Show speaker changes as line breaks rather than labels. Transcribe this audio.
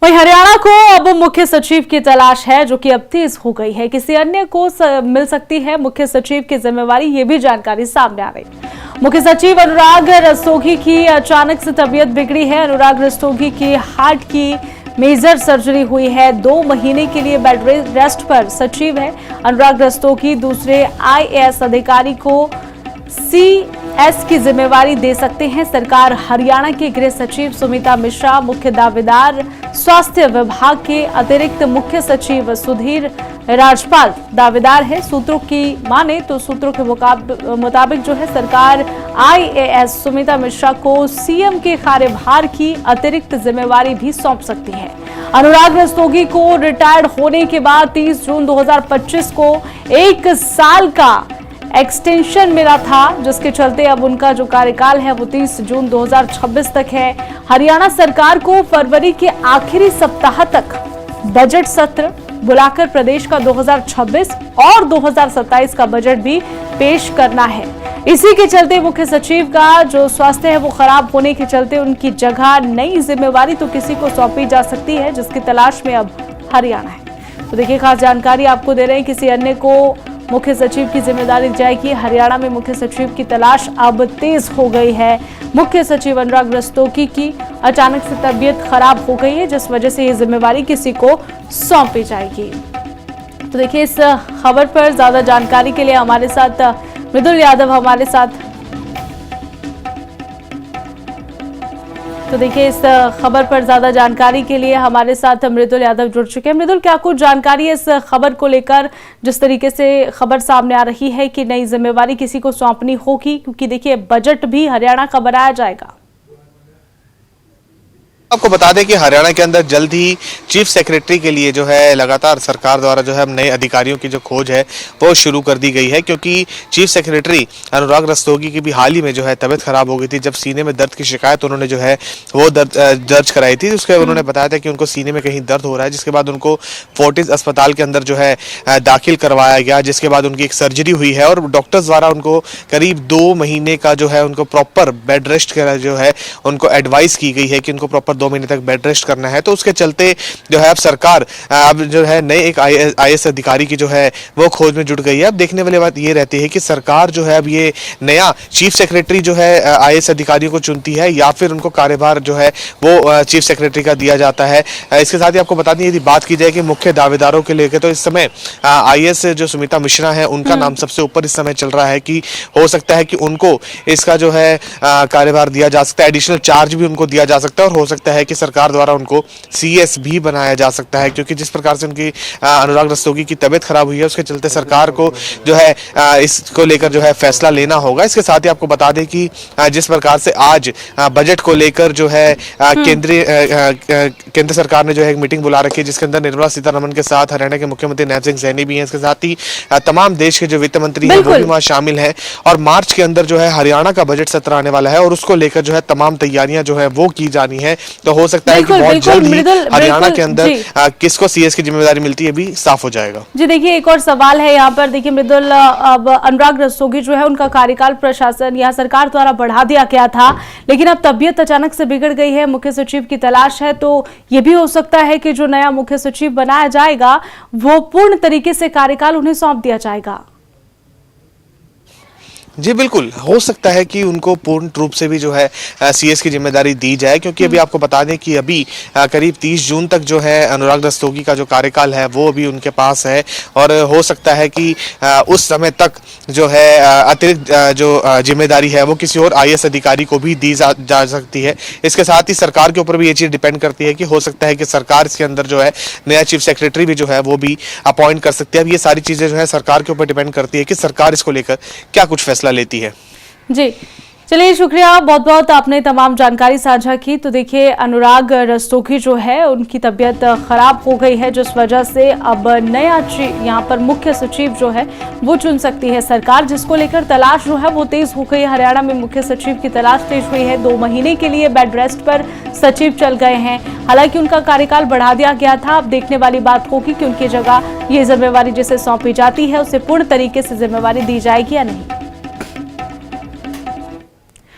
वहीं हरियाणा को अब मुख्य सचिव की तलाश है, जो कि अब तेज हो गई है। किसी अन्य को मिल सकती है मुख्य सचिव की जिम्मेवारी, ये भी जानकारी सामने आ रही। मुख्य सचिव अनुराग रस्तोगी की अचानक से तबीयत बिगड़ी है। अनुराग रस्तोगी की हार्ट की मेजर सर्जरी हुई है। 2 महीने के लिए बेड रेस्ट पर सचिव है। अनुराग रस्तोगी दूसरे IAS अधिकारी को CS की जिम्मेवारी दे सकते हैं। सरकार हरियाणा के गृह सचिव सुमिता मिश्रा मुख्य दावेदार, स्वास्थ्य विभाग के अतिरिक्त मुख्य सचिव सुधीर राजपाल दावेदार है। सूत्रों की माने तो सूत्रों के मुताबिक जो है सरकार IAS सुमिता मिश्रा को CM के कार्यभार की अतिरिक्त जिम्मेवारी भी सौंप सकती है। अनुराग रस्तोगी को रिटायर्ड होने के बाद 30 जून 2025 को 1 साल का एक्सटेंशन मिला था, जिसके चलते अब उनका जो कार्यकाल है वो 30 जून 2026 तक है। हरियाणा सरकार को फरवरी के आखिरी सप्ताह तक बजट सत्र बुलाकर प्रदेश का 2026 और 2027 का बजट भी पेश करना है। इसी के चलते मुख्य सचिव का जो स्वास्थ्य है वो खराब होने के चलते उनकी जगह नई जिम्मेवारी तो किसी को सौंपी जा सकती है, जिसकी तलाश में अब हरियाणा है। तो देखिए, खास जानकारी आपको दे रहे हैं, किसी अन्य को मुख्य सचिव की जिम्मेदारी दी जाएगी। हरियाणा में मुख्य सचिव की तलाश अब तेज हो गई है। मुख्य सचिव अनुराग रस्तोगी की अचानक से तबीयत खराब हो गई है, जिस वजह से ये जिम्मेवारी किसी को सौंपी जाएगी। तो देखिए, इस खबर पर ज्यादा जानकारी के लिए हमारे साथ मृदुल यादव हमारे साथ। तो देखिए, इस खबर पर ज्यादा जानकारी के लिए हमारे साथ मृदुल यादव जुड़ चुके हैं। मृदुल, क्या कुछ जानकारी है इस खबर को लेकर, जिस तरीके से खबर सामने आ रही है कि नई जिम्मेवारी किसी को सौंपनी होगी, क्योंकि देखिए बजट भी हरियाणा का बनाया जाएगा।
आपको बता दें कि हरियाणा के अंदर जल्द ही चीफ सेक्रेटरी के लिए जो है लगातार सरकार द्वारा जो है नए अधिकारियों की जो खोज है वो शुरू कर दी गई है, क्योंकि चीफ सेक्रेटरी अनुराग रस्तोगी की भी हाल ही में जो है तबीयत खराब हो गई थी। जब सीने में दर्द की शिकायत उन्होंने जो है वो दर्ज कराई थी, उसके उन्होंने बताया था कि उनको सीने में कहीं दर्द हो रहा है, जिसके बाद उनको फोर्टिस अस्पताल के अंदर जो है दाखिल करवाया गया, जिसके बाद उनकी एक सर्जरी हुई है और डॉक्टर्स द्वारा उनको करीब 2 महीने का जो है उनको प्रॉपर बेड रेस्ट का जो है उनको एडवाइस की गई है कि उनको प्रॉपर 2 महीने तक बेड रेस्ट करना है। तो उसके चलते जो है अब सरकार अब जो है नए एक IAS अधिकारी की जो है वो खोज में जुट गई है। अब देखने वाली बात ये रहती है कि सरकार जो है अब ये नया चीफ सेक्रेटरी जो है IAS अधिकारियों को चुनती है या फिर उनको कार्यभार जो है वो चीफ सेक्रेटरी का दिया जाता है। इसके साथ ही आपको बता दें, यदि बात की जाए कि मुख्य दावेदारों के लेकर, तो इस समय IAS जो सुमिता मिश्रा है उनका नाम सबसे ऊपर इस समय चल रहा है कि हो सकता है कि उनको इसका जो है कार्यभार दिया जा सकता है, एडिशनल चार्ज भी उनको दिया जा सकता है और हो सकता है कि सरकार द्वारा उनको CS भी बनाया जा सकता है, क्योंकि जिस प्रकार से उनकी अनुराग रस्तोगी की तबीयत खराब हुई है उसके चलते सरकार को जो है इसको लेकर जो है फैसला लेना होगा। इसके साथ ही आपको बता दें कि जिस प्रकार से आज बजट को लेकर जो है केंद्र सरकार ने जो है एक मीटिंग बुला रखी है, जिसके अंदर निर्मला सीतारमण के साथ हरियाणा के मुख्यमंत्री नैब सिंह सैनी भी हैं। इसके साथ ही तमाम देश के जो वित्त मंत्री हैं वो भी वहां शामिल हैं और मार्च के अंदर जो है हरियाणा का बजट सत्र आने वाला है और उसको लेकर जो है तमाम तैयारियां जो है वो की जानी है। तो हो सकता है कि बहुत जल्द ही हरियाणा के अंदर किसको CS की जिम्मेदारी मिलती है भी साफ हो जाएगा।
जी देखिए, एक और सवाल है यहाँ पर। देखिए मृदुल, अब अनुराग रस्तोगी जो है उनका कार्यकाल प्रशासन या सरकार द्वारा बढ़ा दिया गया था, लेकिन अब तबीयत अचानक से बिगड़ गई है, मुख्य सचिव की तलाश है। तो ये भी हो सकता है कि जो नया मुख्य सचिव बनाया जाएगा वो पूर्ण तरीके से कार्यकाल उन्हें सौंप दिया जाएगा।
जी बिल्कुल, हो सकता है कि उनको पूर्ण रूप से भी जो है CS की जिम्मेदारी दी जाए, क्योंकि अभी आपको बता दें कि अभी करीब 30 जून तक जो है अनुराग रस्तोगी का जो कार्यकाल है वो अभी उनके पास है और हो सकता है कि उस समय तक जो है अतिरिक्त जो जिम्मेदारी है वो किसी और IAS अधिकारी को भी दी जा सकती है। इसके साथ ही सरकार के ऊपर भी ये चीज़ डिपेंड करती है कि हो सकता है कि सरकार इसके अंदर जो है नया चीफ सेक्रेटरी भी जो है वो भी अपॉइंट कर सकती है। अब ये सारी चीज़ें जो है सरकार के ऊपर डिपेंड करती है कि सरकार इसको लेकर क्या कुछ फैसला लेती है।
जी चलिए, शुक्रिया बहुत बहुत, आपने तमाम जानकारी साझा की। तो देखिए, अनुराग रस्तोगी जो है उनकी तबीयत खराब हो गई है, जिस वजह से अब नया यहाँ पर मुख्य सचिव जो है वो चुन सकती है सरकार, जिसको लेकर तलाश जो है वो तेज हो गई है। हरियाणा में मुख्य सचिव की तलाश तेज हुई है। 2 महीने के लिए बेड रेस्ट पर सचिव चल गए हैं। हालांकि उनका कार्यकाल बढ़ा दिया गया था। अब देखने वाली बात होगी कि उनकी जगह ये जिम्मेवारी जिसे सौंपी जाती है उसे पूर्ण तरीके से जिम्मेवारी दी जाएगी या नहीं।